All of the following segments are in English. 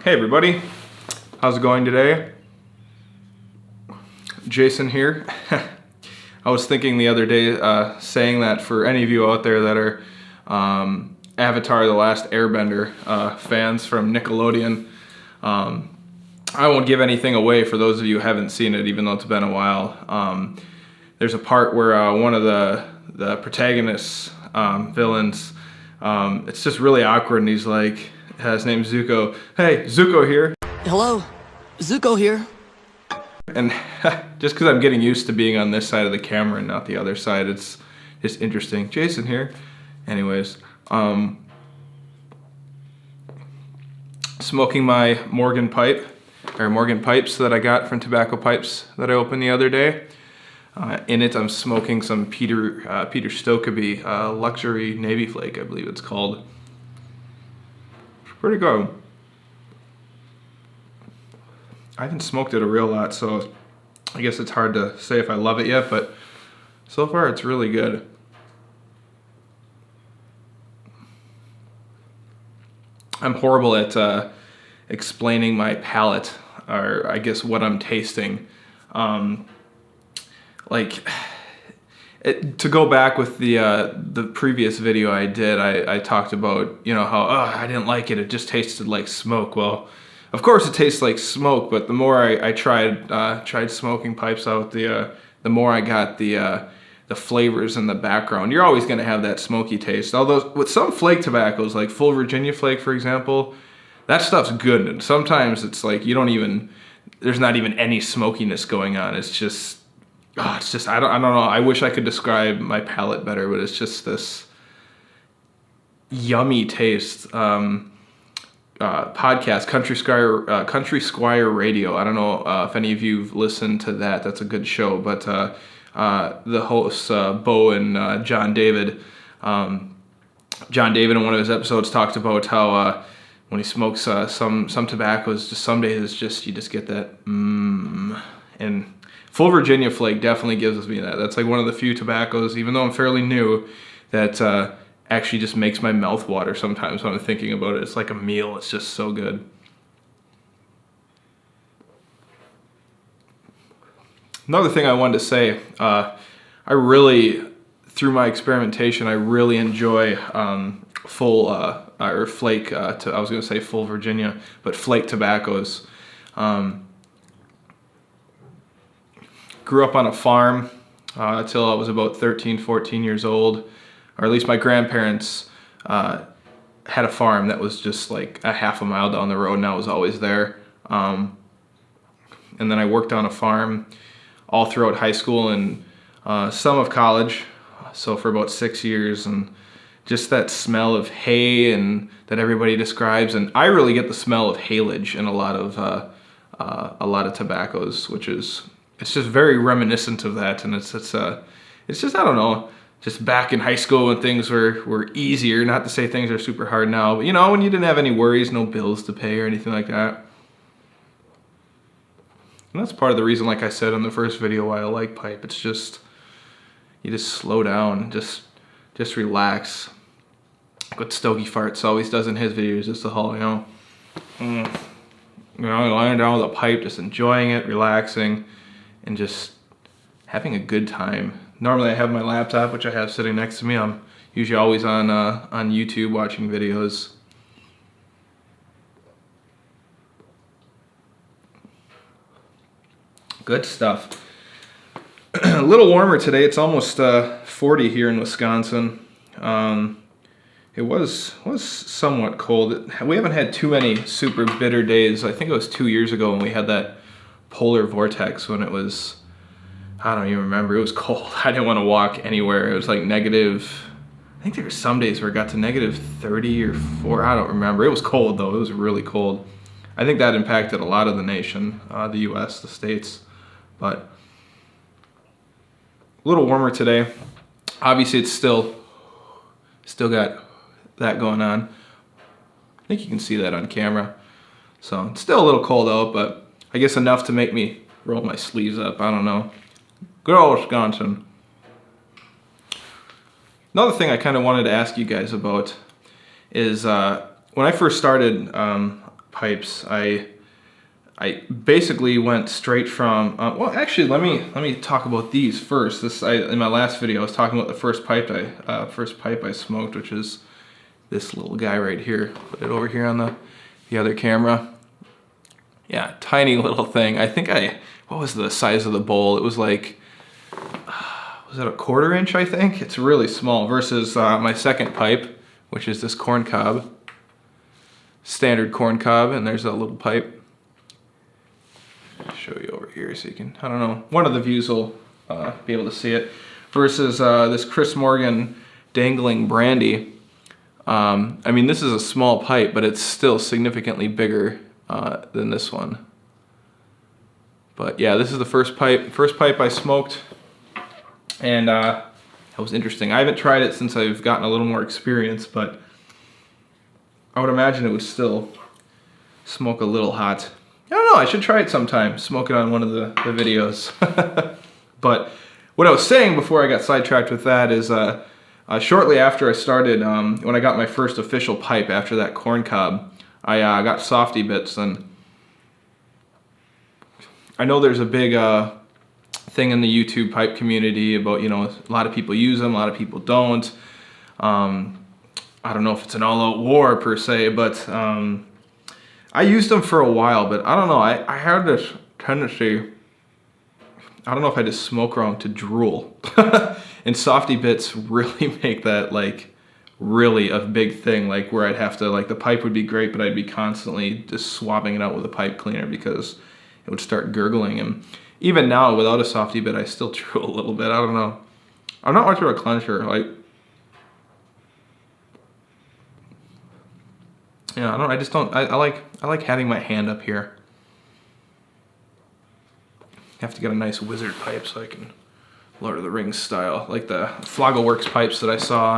Hey everybody, how's it going today? Jason here. I was thinking the other day, saying that for any of you out there that are Avatar: The Last Airbender fans from Nickelodeon, I won't give anything away for those of you who haven't seen it, even though it's been a while. There's a part where one of the protagonists, villains, it's just really awkward, and he's like, his name's Zuko. Hey, Zuko here. Hello, Zuko here. And just because I'm getting used to being on this side of the camera and not the other side, it's just interesting. Jason here. Anyways, smoking my Morgan pipes that I got from Tobacco Pipes that I opened the other day. In it, I'm smoking some Peter Stokkebye Luxury Navy Flake, I believe it's called. It's pretty good. I haven't smoked it a real lot, so I guess it's hard to say if I love it yet, but so far it's really good. I'm horrible at explaining my palate, or I guess what I'm tasting. To go back with the previous video I did, I talked about, you know, how I didn't like it. It just tasted like smoke. Well, of course it tastes like smoke, but the more I tried smoking pipes out, the more I got the flavors in the background. You're always going to have that smoky taste. Although with some flake tobaccos, like full Virginia flake, for example, that stuff's good. And sometimes it's like there's not even any smokiness going on. It's just I don't know. I wish I could describe my palate better, but it's just this yummy taste. Podcast, Country Squire Radio. I don't know if any of you've listened to that. That's a good show. But the hosts, Bo and John David, in one of his episodes talked about how when he smokes some tobaccos, just some days you just get that and full Virginia flake definitely gives me that. That's like one of the few tobaccos, even though I'm fairly new, that actually just makes my mouth water sometimes when I'm thinking about it. It's like a meal. It's just so good. Another thing I wanted to say, I really, through my experimentation, I really enjoy full or flake. I was going to say full Virginia, but flake tobaccos. Grew up on a farm until I was about 13, 14 years old. Or at least my grandparents had a farm that was just like a half a mile down the road, and I was always there. And then I worked on a farm all throughout high school and some of college, so for about 6 years. And just that smell of hay and that everybody describes, and I really get the smell of haylage in a lot of tobaccos, which is it's just very reminiscent of that. And it's just I don't know. Just back in high school when things were easier, not to say things are super hard now, but you know, when you didn't have any worries, no bills to pay or anything like that. And that's part of the reason, like I said in the first video, why I like pipe. It's just, you just slow down, just relax. Like what Stogie Farts always does in his videos, just the whole, lying down with a pipe, just enjoying it, relaxing, and just having a good time. Normally I have my laptop, which I have sitting next to me. I'm usually always on YouTube watching videos. Good stuff. A little warmer today. It's almost 40 here in Wisconsin. It was somewhat cold. We haven't had too many super bitter days. I think it was 2 years ago when we had that polar vortex when it was, I don't even remember. It was cold. I didn't want to walk anywhere. It was like negative, I think there were some days where it got to negative 30 or 4. I don't remember. It was cold though. It was really cold. I think that impacted a lot of the nation, the US, the States. But a little warmer today. Obviously it's still got that going on. I think you can see that on camera. So it's still a little cold out, but I guess enough to make me roll my sleeves up. I don't know. Good old Wisconsin. Another thing I kind of wanted to ask you guys about is when I first started pipes. I basically went straight from, well, actually, let me talk about these first. In my last video, I was talking about the first pipe I smoked, which is this little guy right here. Put it over here on the other camera. Yeah, tiny little thing. I think what was the size of the bowl? It was like, was it a 1/4 inch, I think? It's really small versus my second pipe, which is this corn cob. Standard corn cob, and there's that little pipe. I'll show you over here so you can, I don't know, one of the views will be able to see it. Versus this Chris Morgan dangling brandy. I mean, this is a small pipe, but it's still significantly bigger than this one. But yeah, this is the first pipe I smoked, and that was interesting. I haven't tried it since I've gotten a little more experience, but I would imagine it would still smoke a little hot. I don't know, I should try it sometime, smoke it on one of the videos. But what I was saying before I got sidetracked with that is shortly after I started, when I got my first official pipe after that corn cob, I got softy bits, and I know there's a big thing in the YouTube pipe community about, you know, a lot of people use them, a lot of people don't. I don't know if it's an all-out war per se, but I used them for a while, but I don't know, I had this tendency, I don't know if I just smoke wrong, to drool. And softy bits really make that like really a big thing, like where I'd have to, like the pipe would be great, but I'd be constantly just swabbing it out with a pipe cleaner because it would start gurgling. And even now without a softy bit, I still drool a little bit. I don't know. I'm not much of a clencher. Like, yeah, I like having my hand up here. I have to get a nice wizard pipe so I can Lord of the Rings style, like the Floggerworks pipes that I saw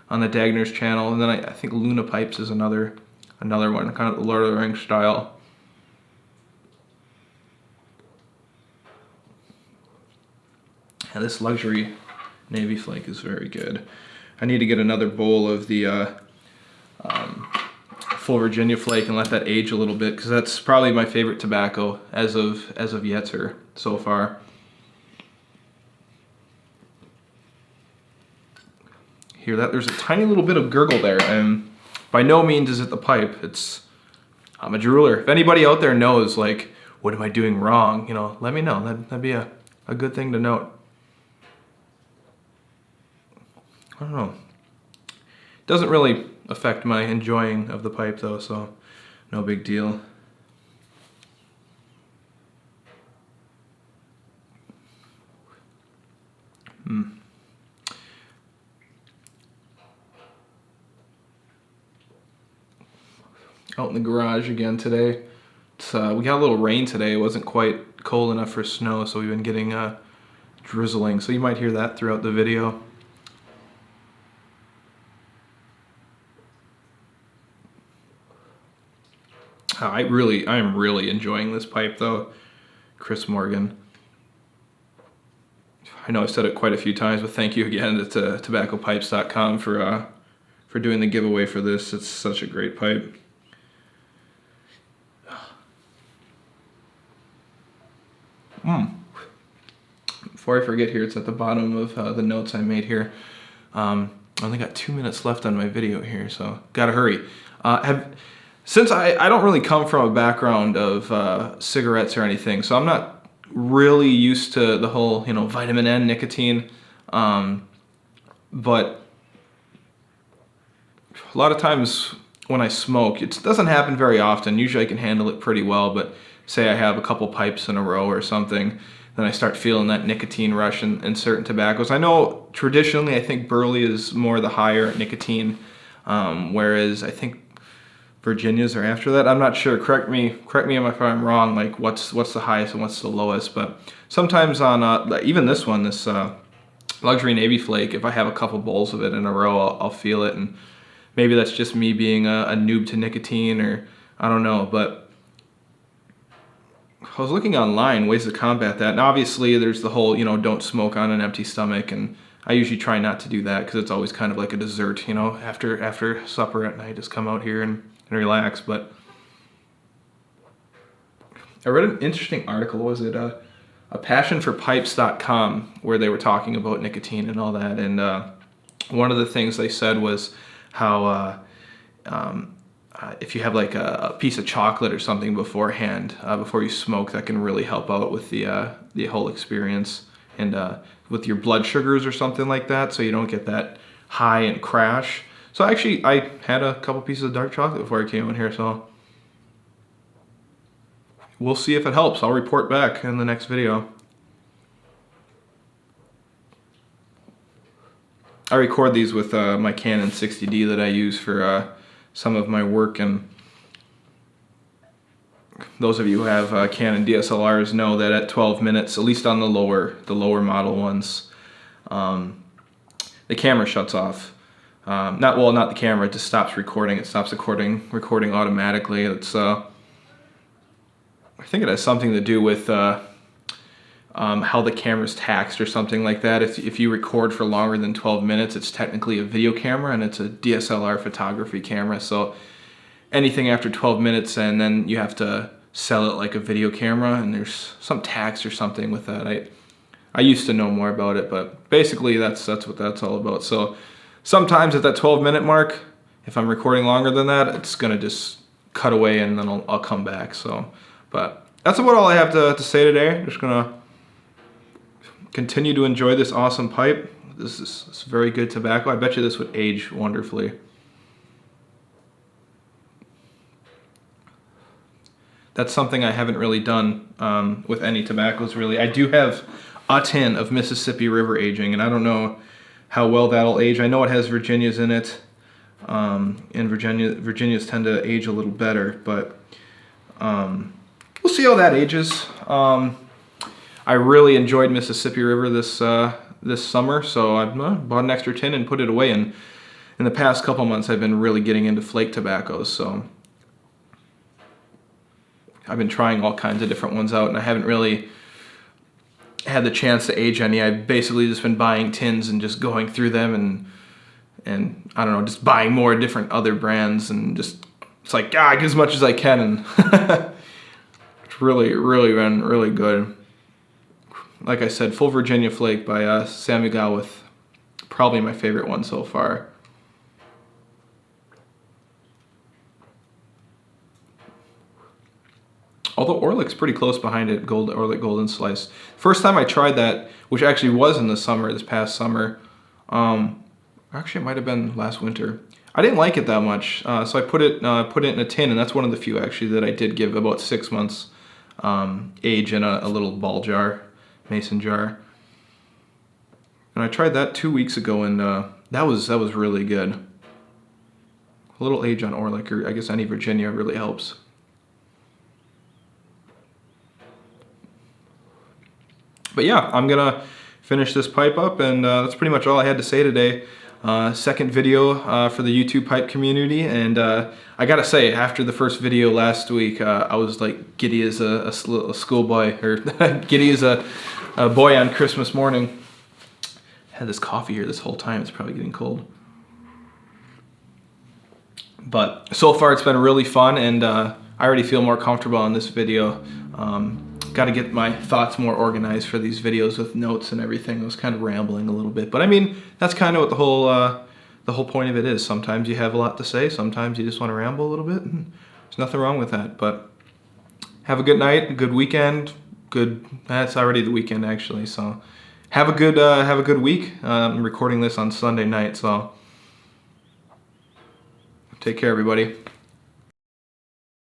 on the Dagner's channel, and then I think Luna pipes is another one, kind of the Lord of the Rings style. And this luxury Navy flake is very good. I need to get another bowl of the full Virginia flake and let that age a little bit, because that's probably my favorite tobacco as of yet or so far. Hear that? There's a tiny little bit of gurgle there, and by no means is it the pipe. I'm a drooler. If anybody out there knows, like, what am I doing wrong? You know, let me know. That'd be a good thing to note. I don't know. It doesn't really affect my enjoying of the pipe though, so no big deal. Out in the garage again today. We got a little rain today. It wasn't quite cold enough for snow, so we've been getting drizzling. So you might hear that throughout the video. I am really enjoying this pipe though, Chris Morgan. I know I've said it quite a few times, but thank you again to tobaccopipes.com for doing the giveaway for this. It's such a great pipe. Before I forget here, it's at the bottom of the notes I made here. I only got 2 minutes left on my video here, so gotta hurry. Since I don't really come from a background of cigarettes or anything, so I'm not really used to the whole, you know, vitamin N, nicotine, but a lot of times when I smoke, it doesn't happen very often. Usually I can handle it pretty well, but say I have a couple pipes in a row or something, then I start feeling that nicotine rush in certain tobaccos. I know traditionally I think burley is more the higher nicotine, whereas I think Virginias are after that. I'm not sure. Correct me if I'm wrong. Like what's the highest and what's the lowest? But sometimes on even this one, this luxury Navy flake, if I have a couple bowls of it in a row, I'll feel it, and maybe that's just me being a noob to nicotine, or I don't know. But I was looking online ways to combat that, and obviously there's the whole, you know, don't smoke on an empty stomach, and I usually try not to do that because it's always kind of like a dessert, you know, after supper at night, just come out here and relax. But I read an interesting article. Was it a passionforpipes.com, where they were talking about nicotine and all that, and one of the things they said was how if you have like a piece of chocolate or something beforehand, before you smoke, that can really help out with the whole experience, and with your blood sugars or something like that, so you don't get that high and crash. So actually, I had a couple pieces of dark chocolate before I came in here, so we'll see if it helps. I'll report back in the next video. I record these with my Canon 60D that I use for some of my work, and those of you who have Canon DSLRs know that at 12 minutes, at least on the lower model ones, the camera shuts off. Not the camera, it just stops recording. It stops recording automatically. It's I think it has something to do with how the camera's taxed or something like that. If you record for longer than 12 minutes, it's technically a video camera, and it's a DSLR photography camera. So anything after 12 minutes, and then you have to sell it like a video camera, and there's some tax or something with that. I used to know more about it, but basically that's what that's all about. So sometimes at that 12-minute mark, if I'm recording longer than that, it's gonna just cut away, and then I'll come back. So, but that's about all I have to say today. I'm just gonna continue to enjoy this awesome pipe. This is very good tobacco. I bet you this would age wonderfully. That's something I haven't really done with any tobaccos, really. I do have a tin of Mississippi River aging, and I don't know how well that'll age. I know it has Virginias in it, and Virginias tend to age a little better, but we'll see how that ages. I really enjoyed Mississippi River this summer, so I bought an extra tin and put it away. And in the past couple months, I've been really getting into flake tobaccos, so I've been trying all kinds of different ones out, and I haven't really had the chance to age any. I've basically just been buying tins and just going through them, and I don't know, just buying more different other brands, and just it's like get as much as I can, and it's really been really good. Like I said, Full Virginia Flake by Sam Miguel, probably my favorite one so far. Although Orlic's pretty close behind it, Orlic Golden Slice. First time I tried that, which actually was in the summer, this past summer. Actually, it might have been last winter. I didn't like it that much, so I put it in a tin, and that's one of the few actually that I did give about 6 months age in a little ball jar. Mason jar, and I tried that 2 weeks ago, and that was really good. A little age on Orlic, or I guess any Virginia, really helps. But yeah, I'm gonna finish this pipe up, and that's pretty much all I had to say today. Second video for the YouTube pipe community, and I gotta say, after the first video last week, I was like giddy as a schoolboy, or giddy as a boy on Christmas morning. Had this coffee here this whole time. It's probably getting cold. But so far it's been really fun, and I already feel more comfortable on this video. Got to get my thoughts more organized for these videos with notes and everything. I was kind of rambling a little bit, but I mean, that's kind of what the whole point of it is. Sometimes you have a lot to say, sometimes you just want to ramble a little bit, and there's nothing wrong with that. But have a good night, a good weekend. That's already the weekend actually, so have a good week. I'm recording this on Sunday night, so take care everybody.